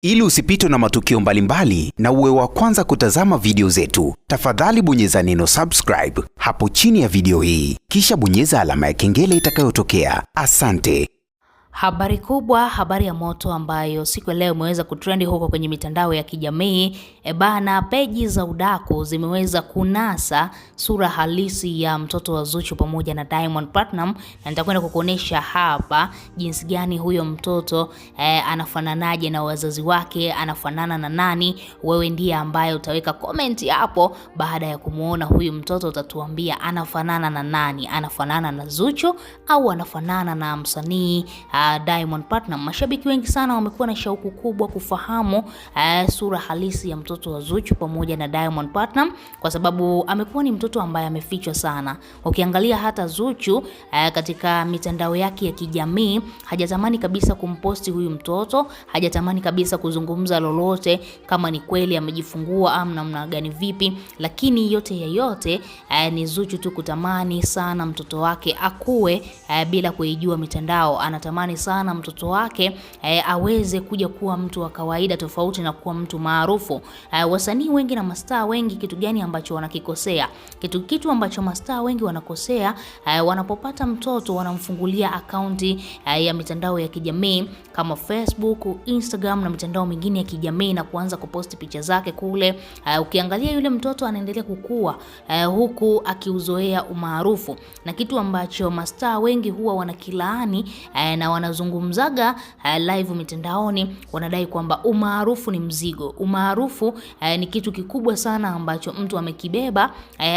Ili usipitwe na matukio mbalimbali na uwe wa kwanza kutazama video zetu, tafadhali bonyeza neno subscribe hapo chini ya video hii, kisha bonyeza alama ya kengele itakayotokea. Asante. Habari kubwa, habari ya moto ambayo siku ya leo imeweza kutrendi huko kwenye mitandao ya kijamii. Bana, peji za udaku zimeweza kunasa sura halisi ya mtoto wa Zuchu pamoja na Diamond Platnumz, na nitakwenda kukuonesha hapa jinsi gani huyo mtoto anafananaje na wazazi wake, anafanana na nani. Wewe ndiye ambaye utaweka comment hapo baada ya kumuona huyu mtoto, utatuambia anafanana na nani, anafanana na Zuchu au anafanana na msanii Diamond Platnumz. Mashabiki wengi sana wamekuwa na shauku kubwa kufahamu sura halisi ya mtoto wa Zuchu pamoja na Diamond Platnumz, kwa sababu amekuwa ni mtoto ambaye amefichwa sana. Ukiangalia hata Zuchu katika mitandao yake ya kijamii hajatamani kabisa kumposti huyu mtoto, hajatamani kabisa kuzungumza lolote kama ni kweli amejifungua au namna gani vipi, lakini yote ya yote ni Zuchu tu kutamani sana mtoto wake akue bila kuijua mitandao. Anatamani sana mtoto wake aweze kuja kuwa mtu wa kawaida tofauti na kuwa mtu maarufu. Wasanii wengi na mastaa wengi, kitu gani ambacho wanakikosea? Kitu ambacho mastaa wengi wanakosea, wanapopata mtoto wanamfungulia akaunti ya mitandao ya kijamii kama Facebook, Instagram na mitandao mingine ya kijamii na kuanza kuposti picha zake kule. Ukiangalia yule mtoto anaendelea kukua huku akiuzoea umaarufu, na kitu ambacho mastaa wengi huwa wanakilaani na wanazungumzaga live mitandaoni, wanadai kwamba umaarufu ni mzigo. Umaarufu ni kitu kikubwa sana ambacho mtu amekibeba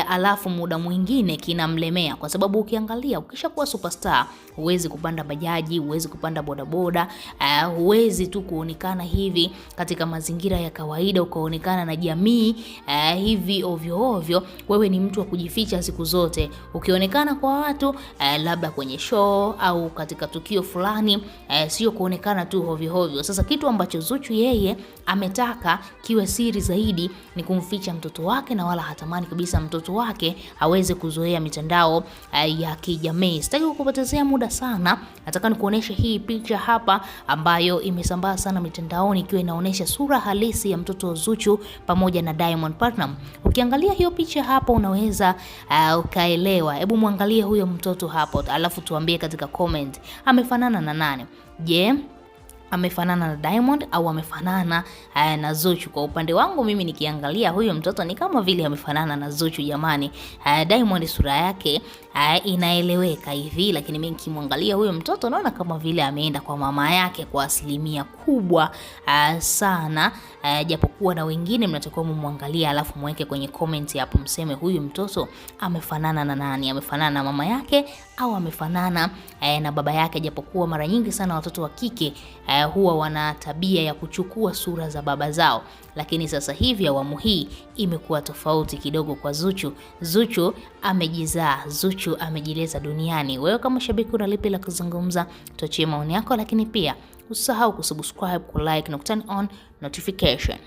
alafu muda mwingine kinamlemea, kwa sababu ukiangalia ukishakuwa superstar huwezi kupanda bajaji, huwezi kupanda bodaboda, huwezi tu kuonekana hivi katika mazingira ya kawaida ukaonekana na jamii hivi ovyo ovyo. Wewe ni mtu wa kujificha siku zote. Ukionekana kwa watu labda kwenye show au katika tukio fulani, sio kuonekana tu ovyo ovyo. Sasa kitu ambacho Zuchu yeye ametaka kiwe siri zaidi ni kumficha mtoto wake, na wala hatamani kabisa mtoto wake aweze kuzoea mitandao ya kijamii. Sitaki kukupotezea muda sana, nataka nikuoneshe hii picha hapa ambayo imesambaa sana mitandaoni, ikiwa inaonesha sura halisi ya mtoto wa Zuchu pamoja na Diamond Platnumz. Ukiangalia hiyo picha hapo unaweza ukaelewa. Hebu muangalie huyo mtoto hapo, alafu tuambie katika comment amefanana na nani. Je, amefanana na Diamond au amefanana na Zuchu? Kwa upande wangu mimi nikiangalia huyo mtoto ni kama vile amefanana na Zuchu jamani. Diamond sura yake inaeleweka hivi, lakini mimi nikimwangalia huyo mtoto naona kama vile ameenda kwa mama yake kwa asilimia kubwa sana. Japokuwa na wengine mnatakiwa mumwangalia alafu muweke kwenye comment hapo mseme huyu mtoto amefanana na nani, amefanana na mama yake au amefanana na baba yake. Japokuwa mara nyingi sana watoto wa kike huwa wana tabia ya kuchukua sura za baba zao, lakini sasa hivi awamu hii imekuwa tofauti kidogo kwa Zuchu. Zuchu amejizaa, Zuchu amejileza duniani. Wewe kama shabiki una lipi la kuzungumza? Tuachie maoni yako, lakini pia usahau kusubscribe, kulike na turn on notification.